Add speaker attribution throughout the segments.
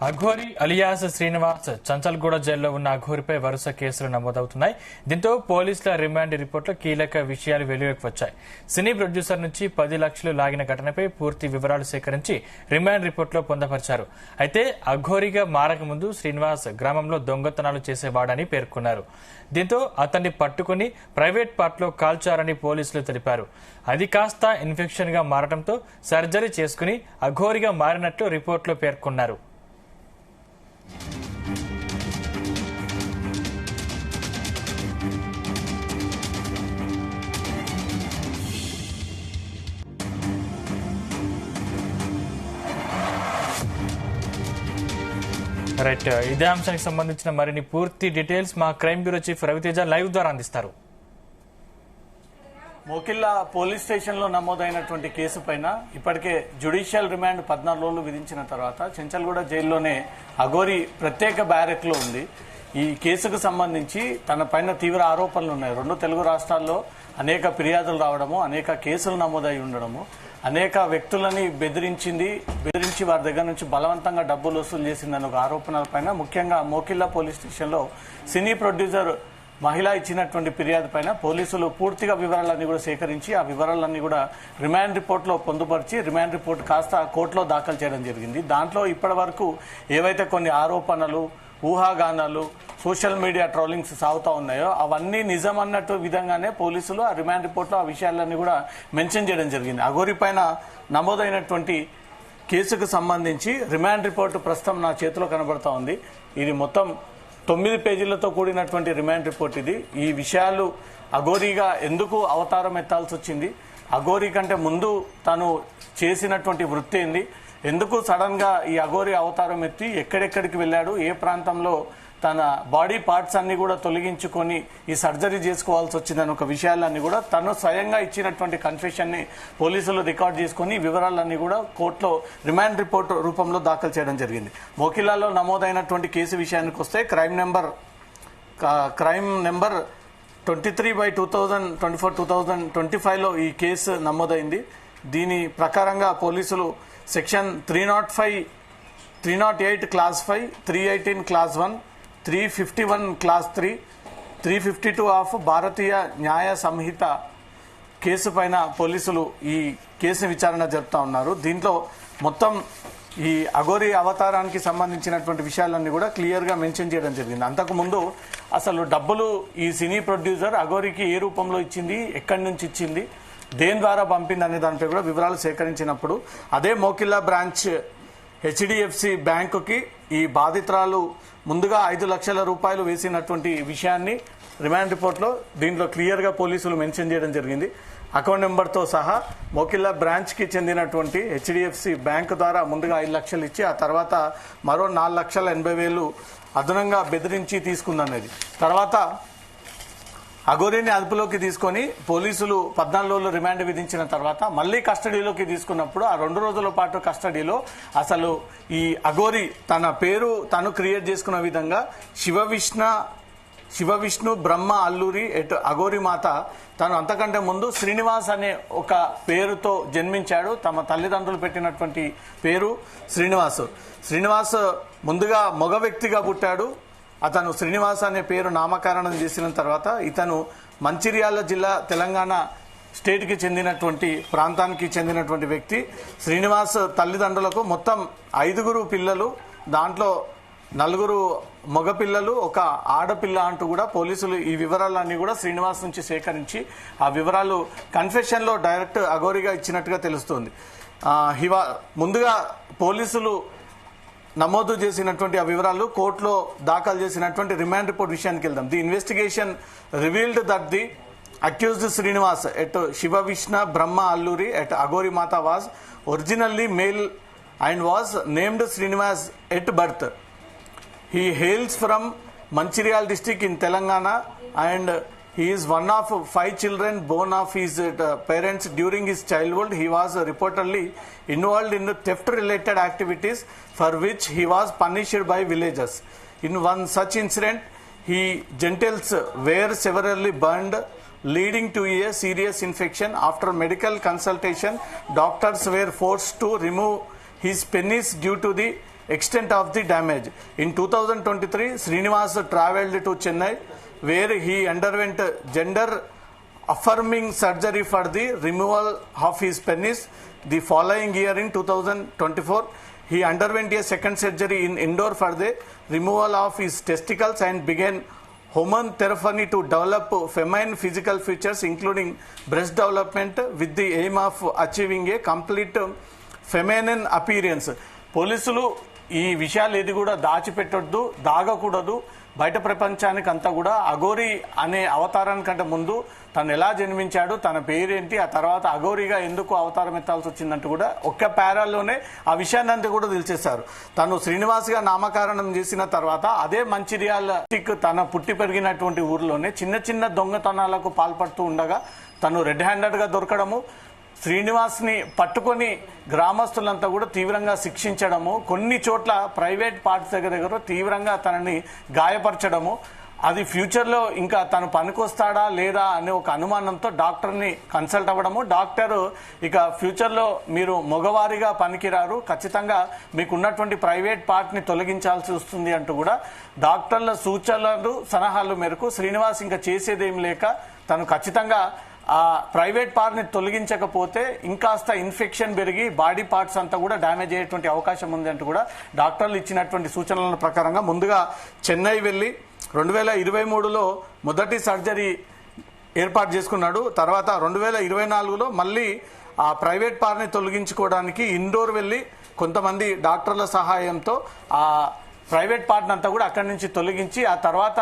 Speaker 1: Aghori alias Srinivas Chanchalguda జైల్లో ఉన్న అఘోరిపై వరుస కేసులు నమోదవుతున్నాయి. దీంతో పోలీసుల రిమాండ్ రిపోర్టులో కీలక విషయాలు వెలుగులోకి వచ్చాయి. సినీ ప్రొడ్యూసర్ నుంచి 10 లక్షలు లాగిన ఘటనపై పూర్తి వివరాలు సేకరించి రిమాండ్ రిపోర్టులో పొందపరిచారు. అయితే అఘోరిగా మారకముందు శ్రీనివాస్ గ్రామంలో దొంగతనాలు చేసేవాడని పేర్కొన్నారు. దీంతో అతన్ని పట్టుకుని ప్రైవేట్ పార్ట్లో కాల్చారని పోలీసులు తెలిపారు. అది కాస్త ఇన్ఫెక్షన్ గా మారడంతో సర్జరీ చేసుకుని అఘోరిగా మారినట్లు రిపోర్టులో పేర్కొన్నారు. రైట్, ఇదే అంశానికి సంబంధించిన మరిన్ని పూర్తి డీటెయిల్స్ మా crime bureau chief Raviteja live ద్వారా అందిస్తారు.
Speaker 2: మోకిల్లా పోలీస్ స్టేషన్ లో నమోదైనటువంటి కేసు పైన ఇప్పటికే జ్యుడిషియల్ రిమాండ్ 14 రోజులు విధించిన తర్వాత చెంచల్గూడ జైల్లోనే అఘోరి ప్రత్యేక బ్యారెక్ లో ఉంది. ఈ కేసుకు సంబంధించి తన పైన తీవ్ర ఆరోపణలు ఉన్నాయి. 2 తెలుగు రాష్ట్రాల్లో అనేక ఫిర్యాదులు రావడము, అనేక కేసులు నమోదై ఉండడము, అనేక వ్యక్తులని బెదిరించి వారి దగ్గర నుంచి బలవంతంగా డబ్బులు వసూలు చేసిందన్న ఒక ఆరోపణల పైన ముఖ్యంగా మోకిల్లా పోలీస్ స్టేషన్ లో సినీ ప్రొడ్యూసర్ మహిళ ఇచ్చినటువంటి ఫిర్యాదు పైన పోలీసులు పూర్తిగా వివరాలన్నీ కూడా సేకరించి ఆ వివరాలన్నీ కూడా రిమాండ్ రిపోర్ట్ లో పొందుపరిచి రిమాండ్ రిపోర్ట్ కాస్త కోర్టులో దాఖలు చేయడం జరిగింది. దాంట్లో ఇప్పటి వరకు ఏవైతే కొన్ని ఆరోపణలు, ఊహాగానాలు, సోషల్ మీడియా ట్రోలింగ్స్ సాగుతా ఉన్నాయో అవన్నీ నిజం అన్నట్టు విధంగానే పోలీసులు ఆ రిమాండ్ రిపోర్ట్ లో ఆ విషయాలన్నీ కూడా మెన్షన్ చేయడం జరిగింది. అఘోరి పైన నమోదైనటువంటి కేసుకు సంబంధించి రిమాండ్ రిపోర్టు ప్రస్తుతం నా చేతిలో కనబడతా ఉంది. ఇది మొత్తం 9 పేజీలతో కూడినటువంటి రిమాండ్ రిపోర్ట్ ఇది. ఈ విషయాలు అఘోరిగా ఎందుకు అవతారం ఎత్తాల్సి వచ్చింది, అఘోరి కంటే ముందు తను చేసినటువంటి వృత్తి ఏంది, ఎందుకు సడన్ గా ఈ అఘోరి అవతారం ఎత్తి ఎక్కడెక్కడికి వెళ్ళాడు, ఏ ప్రాంతంలో తన బాడీ పార్ట్స్ అన్ని కూడా తొలగించుకొని ఈ సర్జరీ చేసుకోవాల్సి వచ్చిందని ఒక విషయాలన్నీ కూడా తను స్వయంగా ఇచ్చినటువంటి కన్ఫెషన్ ని పోలీసులు రికార్డ్ చేసుకుని వివరాలన్నీ కూడా కోర్టులో రిమాండ్ రిపోర్ట్ రూపంలో దాఖలు చేయడం జరిగింది. మోకిలాలో నమోదైనటువంటి కేసు విషయానికి వస్తే క్రైమ్ నెంబర్ 23/2024-2025 లో ఈ కేసు నమోదైంది. దీని ప్రకారంగా పోలీసులు section 308 class 5, 318 class 1, 351 class 3, 352 of Bharatiya Nyaya Sanhita case పైన పోలీసులు ఈ కేసును విచారణ జరుపుతా ఉన్నారు. దీంట్లో మొత్తం ఈ అఘోరి అవతారానికి సంబంధించినటువంటి విషయాలన్నీ కూడా క్లియర్ గా మెన్షన్ చేయడం జరిగింది. అంతకుముందు అసలు డబ్బులు ఈ సినీ ప్రొడ్యూసర్ అఘోరికి ఏ రూపంలో ఇచ్చింది, ఎక్కడి నుంచి ఇచ్చింది, దేని ద్వారా పంపింది అనే దానిపై కూడా వివరాలు సేకరించినప్పుడు అదే మోకిల్లా బ్రాంచ్ HDFC బ్యాంకుకి ఈ బాధితురాలు ముందుగా 5 లక్షల రూపాయలు వేసినటువంటి విషయాన్ని రిమాండ్ రిపోర్ట్ లో దీంట్లో క్లియర్ గా పోలీసులు మెన్షన్ చేయడం జరిగింది. అకౌంట్ నెంబర్ తో సహా మోకిల్లా బ్రాంచ్ కి చెందినటువంటి HDFC బ్యాంకు ద్వారా ముందుగా 5 లక్షలు ఇచ్చి ఆ తర్వాత మరో 4,80,000 అదనంగా బెదిరించి తీసుకుందనేది. తర్వాత అఘోరిని అదుపులోకి తీసుకొని పోలీసులు 14 రోజులు రిమాండ్ విధించిన తర్వాత మళ్లీ కస్టడీలోకి తీసుకున్నప్పుడు ఆ 2 రోజుల పాటు కస్టడీలో అసలు ఈ అఘోరి తన పేరు తను క్రియేట్ చేసుకున్న విధంగా శివవిష్ణు బ్రహ్మ అల్లూరి ఎట్ అఘోరి మాత తను అంతకంటే ముందు శ్రీనివాస్ అనే ఒక పేరుతో జన్మించాడు. తమ తల్లిదండ్రులు పెట్టినటువంటి పేరు శ్రీనివాస్ ముందుగా మగ వ్యక్తిగా పుట్టాడు. అతను శ్రీనివాస్ అనే పేరు నామకరణం చేసిన తర్వాత ఇతను మంచిర్యాల జిల్లా తెలంగాణ స్టేట్ కి చెందినటువంటి ప్రాంతానికి చెందినటువంటి వ్యక్తి. శ్రీనివాస్ తల్లిదండ్రులకు మొత్తం 5 పిల్లలు, దాంట్లో 4 మగపిల్లలు, ఒక ఆడపిల్ల అంటూ కూడా పోలీసులు ఈ వివరాలన్నీ కూడా శ్రీనివాస్ నుంచి సేకరించి ఆ వివరాలు కన్ఫెషన్ లో డైరెక్ట్ అఘోరిగా ఇచ్చినట్టుగా తెలుస్తుంది. ముందుగా పోలీసులు నమోదు చేసినటువంటి ఆ వివరాలు కోర్టులో దాఖలు చేసినటువంటి రిమాండ్ రిపోర్ట్ విషయానికి వెళ్దాం. The investigation revealed that the accused Srinivas at Shivavishnu Brahma Alluri at Aghori Mata was originally male and was named Srinivas at birth. He hails from Mancherial district in Telangana and he is one of 5 children born of his parents. During his childhood, he was reportedly involved in theft-related activities for which he was punished by villagers. In one such incident, his genitals were severely burned, leading to a serious infection. After medical consultation, doctors were forced to remove his penis due to the extent of the damage. In 2023, Srinivas traveled to Chennai, where he underwent gender affirming surgery for the removal of his penis. The following year, in 2024, he underwent a second surgery in Indore for the removal of his testicles and began hormone therapy to develop feminine physical features, including breast development, with the aim of achieving a complete feminine appearance. పోలీసులు ఈ విషయాలు ఏది కూడా దాచిపెట్టొద్దు, దాగకూడదు. బయట ప్రపంచానికి అంతా కూడా అఘోరి అనే అవతారానికంటే ముందు తను ఎలా జన్మించాడు, తన పేరేంటి, ఆ తర్వాత అఘోరిగా ఎందుకు అవతారం ఎత్తాల్సి వచ్చిందంటూ కూడా ఒక్క పారాల్లోనే ఆ విషయాన్ని అంతా కూడా తెలిసేశారు. తను శ్రీనివాస్గా నామకరణం చేసిన తర్వాత అదే మంచిర్యాల తన పుట్టి పెరిగినటువంటి ఊర్లోనే చిన్న చిన్న దొంగతనాలకు పాల్పడుతూ ఉండగా తను రెడ్ హ్యాండెడ్గా దొరకడము, శ్రీనివాస్ని పట్టుకొని గ్రామస్తులంతా కూడా తీవ్రంగా శిక్షించడము, కొన్ని చోట్ల ప్రైవేట్ పార్ట్స్ దగ్గర తీవ్రంగా తనని గాయపరచడము, అది ఫ్యూచర్లో ఇంకా తను పనికొస్తాడా లేదా అనే ఒక అనుమానంతో డాక్టర్ని కన్సల్ట్ అవ్వడము. డాక్టర్ ఇక ఫ్యూచర్లో మీరు మగవారిగా పనికిరారు, ఖచ్చితంగా మీకు ఉన్నటువంటి ప్రైవేట్ పార్ట్ని తొలగించాల్సి వస్తుంది అంటూ కూడా డాక్టర్ల సూచనలు సలహాల మేరకు శ్రీనివాస్ ఇంకా చేసేదేం లేక తను ఖచ్చితంగా ఆ ప్రైవేట్ పార్ట్ని తొలగించకపోతే ఇంకాస్త ఇన్ఫెక్షన్ పెరిగి బాడీ పార్ట్స్ అంతా కూడా డ్యామేజ్ అయ్యేటువంటి అవకాశం ఉంది అంటూ కూడా డాక్టర్లు ఇచ్చినటువంటి సూచనల ప్రకారంగా ముందుగా చెన్నై వెళ్ళి 2023లో మొదటి సర్జరీ ఏర్పాటు చేసుకున్నాడు. తర్వాత 2024లో మళ్ళీ ఆ ప్రైవేట్ పార్ట్ని తొలగించుకోవడానికి ఇండోర్ వెళ్ళి కొంతమంది డాక్టర్ల సహాయంతో ఆ ప్రైవేట్ పార్ట్ని అంతా కూడా అక్కడి నుంచి తొలగించి ఆ తర్వాత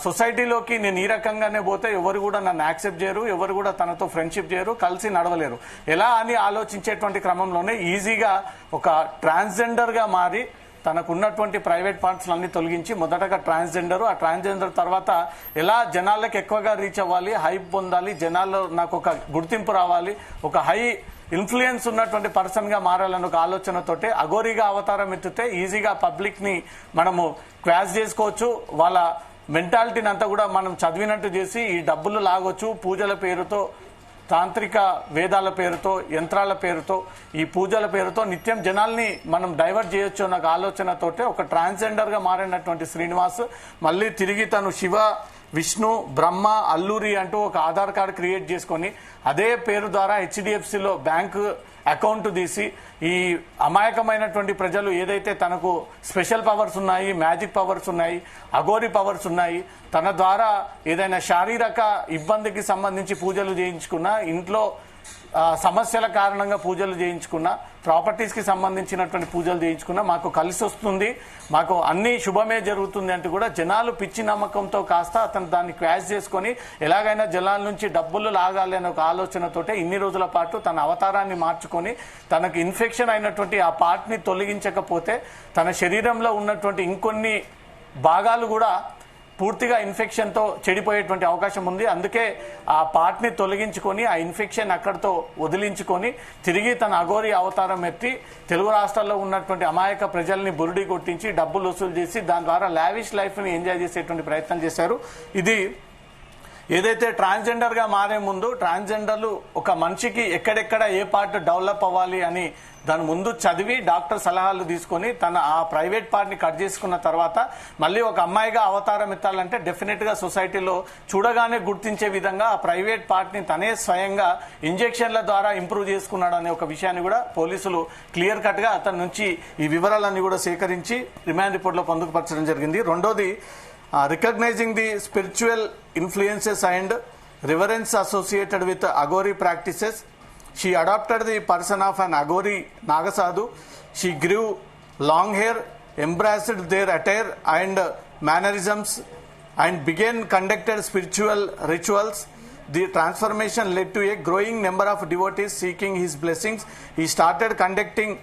Speaker 2: సొసైటీలోకి నేను ఈ రకంగానే పోతే ఎవరు కూడా నన్ను యాక్సెప్ట్ చేయరు, ఎవరు కూడా తనతో ఫ్రెండ్షిప్ చేయరు, కలిసి నడవలేరు, ఎలా అని ఆలోచించేటువంటి క్రమంలోనే ఈజీగా ఒక ట్రాన్స్జెండర్గా మారి తనకున్నటువంటి ప్రైవేట్ పార్ట్స్ అన్ని తొలగించి మొదటగా ట్రాన్స్జెండర్, ఆ ట్రాన్స్జెండర్ తర్వాత ఎలా జనాలకు ఎక్కువగా రీచ్ అవ్వాలి, హైప్ పొందాలి, జనాల్లో నాకు ఒక గుర్తింపు రావాలి, ఒక హై ఇన్ఫ్లుయెన్స్ ఉన్నటువంటి పర్సన్ గా మారాలన్న ఒక ఆలోచనతోటే అఘోరిగా అవతారం ఎత్తితే ఈజీగా పబ్లిక్ ని మనము క్వాష్ చేసుకోవచ్చు, వాళ్ళ మెంటాలిటీని అంతా కూడా మనం చదివినట్టు చేసి ఈ డబ్బులు లాగొచ్చు, పూజల పేరుతో, తాంత్రిక వేదాల పేరుతో, యంత్రాల పేరుతో, ఈ పూజల పేరుతో నిత్యం జనాల్ని మనం డైవర్ట్ చేయొచ్చు అన్న ఆలోచనతోటే ఒక ట్రాన్స్జెండర్ గా మారినటువంటి శ్రీనివాస్ మళ్ళీ తిరిగి తను శివ, విష్ణు, బ్రహ్మ, అల్లూరి అంటూ ఒక ఆధార్ కార్డు క్రియేట్ చేసుకొని అదే పేరు ద్వారా హెచ్డిఎఫ్సిలో బ్యాంకు అకౌంట్ తీసి ఈ అమాయకమైనటువంటి ప్రజలు ఏదైతే తనకు స్పెషల్ పవర్స్ ఉన్నాయి, మ్యాజిక్ పవర్స్ ఉన్నాయి, అఘోరి పవర్స్ ఉన్నాయి, తన ద్వారా ఏదైనా శారీరక ఇబ్బందికి సంబంధించి పూజలు చేయించుకున్నా, ఇంట్లో సమస్యల కారణంగా పూజలు చేయించుకున్నా, ప్రాపర్టీస్ కి సంబంధించినటువంటి పూజలు చేయించుకున్నా మాకు కలిసి వస్తుంది, మాకు అన్ని శుభమే జరుగుతుంది అంటూ కూడా జనాలు పిచ్చి నమ్మకంతో కాస్త అతను దాన్ని క్వాష్ చేసుకొని ఎలాగైనా జనాల నుంచి డబ్బులు లాగాలి అనే ఒక ఆలోచనతోటే ఇన్ని రోజుల పాటు తన అవతారాన్ని మార్చుకొని తనకు ఇన్ఫెక్షన్ అయినటువంటి ఆ పార్ట్ ని తొలగించకపోతే తన శరీరంలో ఉన్నటువంటి ఇంకొన్ని భాగాలు కూడా పూర్తిగా ఇన్ఫెక్షన్ తో చెడిపోయేటువంటి అవకాశం ఉంది. అందుకే ఆ పార్ట్ ని తొలగించుకొని ఆ ఇన్ఫెక్షన్ అక్కడితో వదిలించుకొని తిరిగి తన అఘోరి అవతారం ఎత్తి తెలుగు రాష్ట్రాల్లో ఉన్నటువంటి అమాయక ప్రజల్ని బురిడి కొట్టించి డబ్బులు వసూలు చేసి దాని ద్వారా లావిష్ లైఫ్ ని ఎంజాయ్ చేసేటువంటి ప్రయత్నం చేశారు. ఇది ఏదైతే ట్రాన్స్జెండర్ గా మారే ముందు ట్రాన్స్జెండర్లు ఒక మనిషికి ఎక్కడెక్కడ ఏ పార్ట్ డెవలప్ అవ్వాలి అని దాని ముందు చదివి డాక్టర్ సలహాలు తీసుకొని తన ఆ ప్రైవేట్ పార్ట్ ని కట్ చేసుకున్న తర్వాత మళ్ళీ ఒక అమ్మాయిగా అవతారం ఎత్తాలంటే డెఫినెట్ గా సొసైటీలో చూడగానే గుర్తించే విధంగా ఆ ప్రైవేట్ పార్ట్ ని తనే స్వయంగా ఇంజెక్షన్ల ద్వారా ఇంప్రూవ్ చేసుకున్నాడు అనే ఒక విషయాన్ని కూడా పోలీసులు క్లియర్ కట్ గా అతని నుంచి ఈ వివరాలన్నీ కూడా సేకరించి రిమాండ్ రిపోర్ట్ లో పొందుపరచడం జరిగింది. రెండోది recognizing the spiritual influences and reverence associated with Aghori practices, she adopted the person of an Aghori Nagasadhu. She grew long hair, embraced their attire and mannerisms, and began conducted spiritual rituals. The transformation led to a growing number of devotees seeking his blessings. He started conducting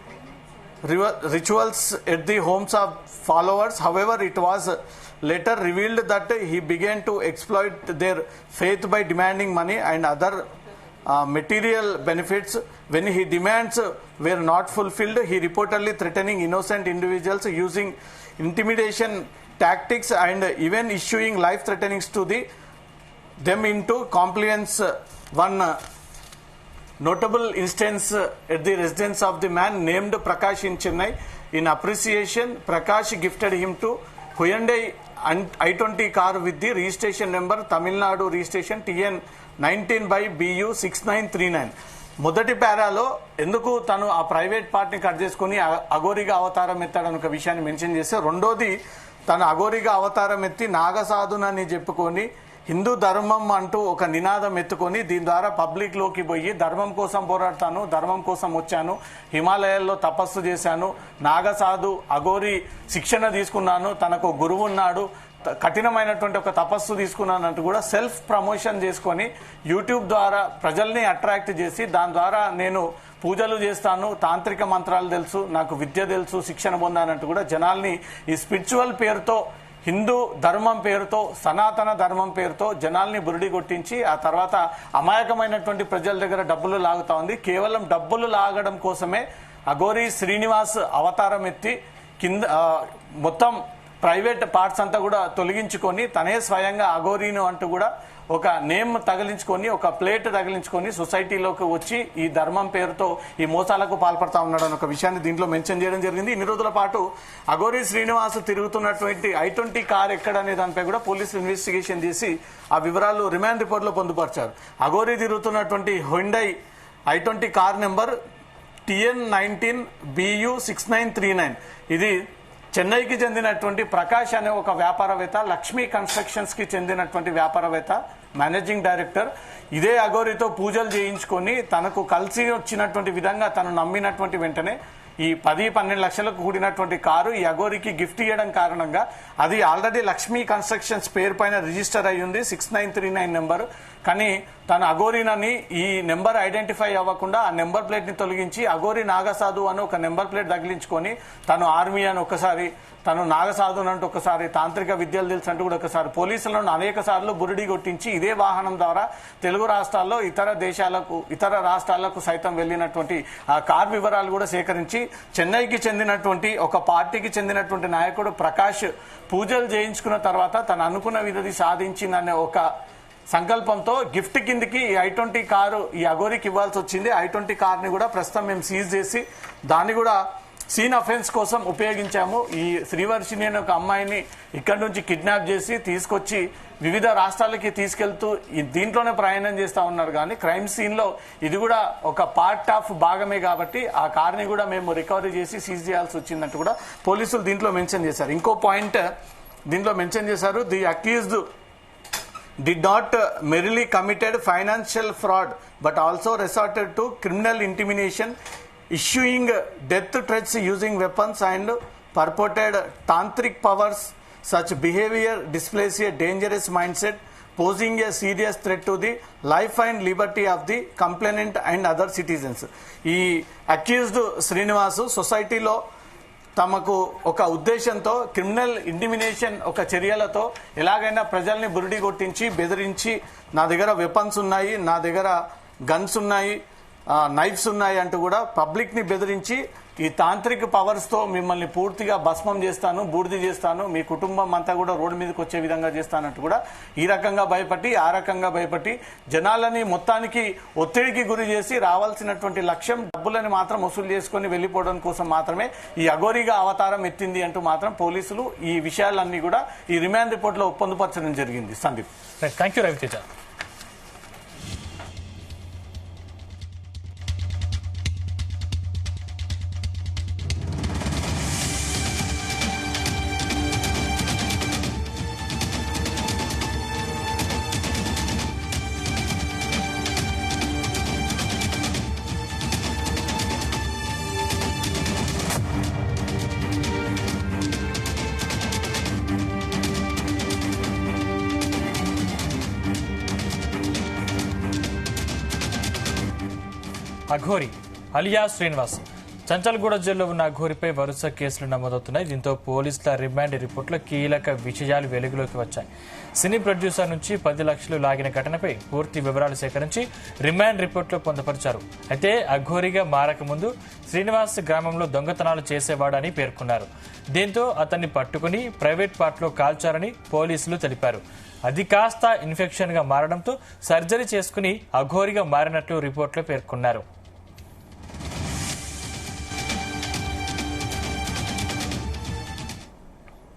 Speaker 2: rituals at the homes of followers. However, it was later revealed that he began to exploit their faith by demanding money and other material benefits. When his demands were not fulfilled, he reportedly threatening innocent individuals using intimidation tactics and even issuing life threatenings to them into compliance. One notable instance at the residence of the man named Prakash in Chennai. In appreciation Prakash gifted him to Hyundai i20 car with the registration number Tamil Nadu registration TN19/BU 6939. మొదటి పారాలో ఎందుకు తను ఆ private పార్ట్ని cut చేసుకుని అఘోరిగా అవతారం ఎత్తాడని ఒక విషయాన్ని mention చేస్తే, రెండోది తను అఘోరిగా అవతారం ఎత్తి నాగసాధునని చెప్పుకొని హిందూ ధర్మం అంటూ ఒక నినాదం ఎత్తుకొని దీని ద్వారా పబ్లిక్ లోకి పోయి ధర్మం కోసం పోరాడతాను, ధర్మం కోసం వచ్చాను, హిమాలయాల్లో తపస్సు చేశాను, నాగసాధు అఘోరి శిక్షణ తీసుకున్నాను, తనకు గురువు ఉన్నాడు, కఠినమైనటువంటి ఒక తపస్సు తీసుకున్నానంటూ కూడా సెల్ఫ్ ప్రమోషన్ చేసుకొని యూట్యూబ్ ద్వారా ప్రజల్ని అట్రాక్ట్ చేసి దాని ద్వారా నేను పూజలు చేస్తాను, తాంత్రిక మంత్రాలు తెలుసు, నాకు విద్య తెలుసు, శిక్షణ పొందానంటూ కూడా జనాల్ని ఈ స్పిరిచువల్ పేరుతో, హిందూ ధర్మం పేరుతో, సనాతన ధర్మం పేరుతో జనాల్ని బురిడి కొట్టించి ఆ తర్వాత అమాయకమైనటువంటి ప్రజల దగ్గర డబ్బులు లాగుతా ఉంది. కేవలం డబ్బులు లాగడం కోసమే అఘోరి శ్రీనివాస్ అవతారం ఎత్తి కింద మొత్తం ప్రైవేట్ పార్ట్స్ అంతా కూడా తొలగించుకొని తనే స్వయంగా అఘోరీను అంటూ కూడా ఒక నేమ్ తగిలించుకొని, ఒక ప్లేట్ తగిలించుకొని సొసైటీలోకి వచ్చి ఈ ధర్మం పేరుతో ఈ మోసాలకు పాల్పడతా ఉన్నాడు అని ఒక విషయాన్ని దీంట్లో మెన్షన్ చేయడం జరిగింది. ఇన్ని రోజుల పాటు అఘోరి శ్రీనివాస్ తిరుగుతున్నటువంటి i20 కార్ ఎక్కడనే దానిపై కూడా పోలీసులు ఇన్వెస్టిగేషన్ చేసి ఆ వివరాలు రిమాండ్ రిపోర్ట్లో పొందుపరిచారు. అఘోరి తిరుగుతున్నటువంటి Hyundai i20 car number TN19/BU 6939. ఇది చెన్నైకి చెందినటువంటి ప్రకాష్ అనే ఒక వ్యాపారవేత్త, లక్ష్మీ కన్స్ట్రక్షన్స్ కి చెందినటువంటి వ్యాపారవేత్త, మేనేజింగ్ డైరెక్టర్. ఇదే అఘోరితో పూజలు చేయించుకొని తనకు కలిసి వచ్చినటువంటి విధంగా తను నమ్మినటువంటి వెంటనే ఈ 10-12 లక్షలకు కూడినటువంటి కారు ఈ అఘోరికి గిఫ్ట్ ఇవ్వడం కారణంగా అది ఆల్రెడీ లక్ష్మీ కన్స్ట్రక్షన్స్ పేరు పైన రిజిస్టర్ అయ్యి ఉంది, 6939 నెంబర్. కానీ తను అఘోరినని ఈ నెంబర్ ఐడెంటిఫై అవ్వకుండా ఆ నెంబర్ ప్లేట్ ని తొలగించి అఘోరి నాగసాధు అని ఒక నెంబర్ ప్లేట్ తగిలించుకొని తను ఆర్మీ అని ఒకసారి, తను నాగసాధు అంటూ ఒకసారి, తాంత్రిక విద్యలు తెలుసు అంటూ కూడా ఒకసారి పోలీసులను అనేక సార్లు బురిడి కొట్టించి ఇదే వాహనం ద్వారా తెలుగు రాష్ట్రాల్లో ఇతర దేశాలకు, ఇతర రాష్ట్రాలకు సైతం వెళ్లినటువంటి ఆ కార్ వివరాలు కూడా సేకరించి చెన్నైకి చెందినటువంటి ఒక పార్టీకి చెందినటువంటి నాయకుడు ప్రకాష్ పూజలు చేయించుకున్న తర్వాత తను అనుకున్న విధి సాధించిందనే ఒక సంకల్పంతో గిఫ్ట్ కిందికి ఈ i20 కారు ఈ అఘోరికి ఇవ్వాల్సి వచ్చింది. i20 కార్ని కూడా ప్రస్తుతం మేము సీజ్ చేసి దాన్ని కూడా సీన్ అఫెన్స్ కోసం ఉపయోగించాము. ఈ శ్రీవర్షిని అనే ఒక అమ్మాయిని ఇక్కడి నుంచి కిడ్నాప్ చేసి తీసుకొచ్చి వివిధ రాష్ట్రాలకి తీసుకెళ్తూ దీంట్లోనే ప్రయాణం చేస్తా ఉన్నారు. కానీ క్రైమ్ సీన్ లో ఇది కూడా ఒక పార్ట్ ఆఫ్ భాగమే కాబట్టి ఆ కార్ని కూడా మేము రికవరీ చేసి సీజ్ చేయాల్సి వచ్చిందంటూ కూడా పోలీసులు దీంట్లో మెన్షన్ చేశారు. ఇంకో పాయింట్ దీంట్లో మెన్షన్ చేశారు, the accused did not merely committed financial fraud but also resorted to criminal intimidation, issuing death threats using weapons and purported tantric powers. Such behavior displays a dangerous mindset, posing a serious threat to the life and liberty of the complainant and other citizens. ఈ accused Srinivasu సొసైటీలో తమకు ఒక ఉద్దేశంతో criminal ఇంటిమినేషన్ ఒక చర్యలతో ఎలాగైనా ప్రజల్ని బురిడి కొట్టించి బెదిరించి నా దగ్గర వెపన్స్ ఉన్నాయి, నా దగ్గర గన్స్ ఉన్నాయి, నైఫ్స్ ఉన్నాయి అంటూ కూడా పబ్లిక్ ని బెదిరించి ఈ తాంత్రిక పవర్స్ తో మిమ్మల్ని పూర్తిగా భస్మం చేస్తాను, బూడిద చేస్తాను, మీ కుటుంబం అంతా కూడా రోడ్డు మీదకి వచ్చే విధంగా చేస్తానంటూ కూడా ఈ రకంగా భయపడి ఆ రకంగా భయపడి జనాలని మొత్తానికి ఒత్తిడికి గురి చేసి రావాల్సినటువంటి లక్ష్యం డబ్బులని మాత్రం వసూలు చేసుకుని వెళ్లిపోవడం కోసం మాత్రమే ఈ అఘోరిగా అవతారం ఎత్తింది అంటూ మాత్రం పోలీసులు ఈ విషయాలన్నీ కూడా ఈ రిమాండ్ రిపోర్ట్ లో పొందుపరచడం జరిగింది. Sandeep,
Speaker 1: thank you Raviteja. Aghori alias Srinivas Chanchalguda జైల్లో ఉన్న అఘోరిపై వరుస కేసులు నమోదవుతున్నాయి. దీంతో పోలీసుల రిమాండ్ రిపోర్టులో కీలక విషయాలు వెలుగులోకి వచ్చాయి. సినీ ప్రొడ్యూసర్ నుంచి 10 లక్షలు లాగిన ఘటనపై పూర్తి వివరాలు సేకరించి రిమాండ్ రిపోర్టులో పొందుపరిచారు. అయితే అఘోరిగా మారకముందు శ్రీనివాస్ గ్రామంలో దొంగతనాలు చేసేవాడని పేర్కొన్నారు. దీంతో అతన్ని పట్టుకుని ప్రైవేట్ పార్ట్లో కాల్చారని పోలీసులు తెలిపారు. అది కాస్త ఇన్ఫెక్షన్ గా మారడంతో సర్జరీ చేసుకుని అఘోరిగా మారినట్లు రిపోర్టులో పేర్కొన్నారు.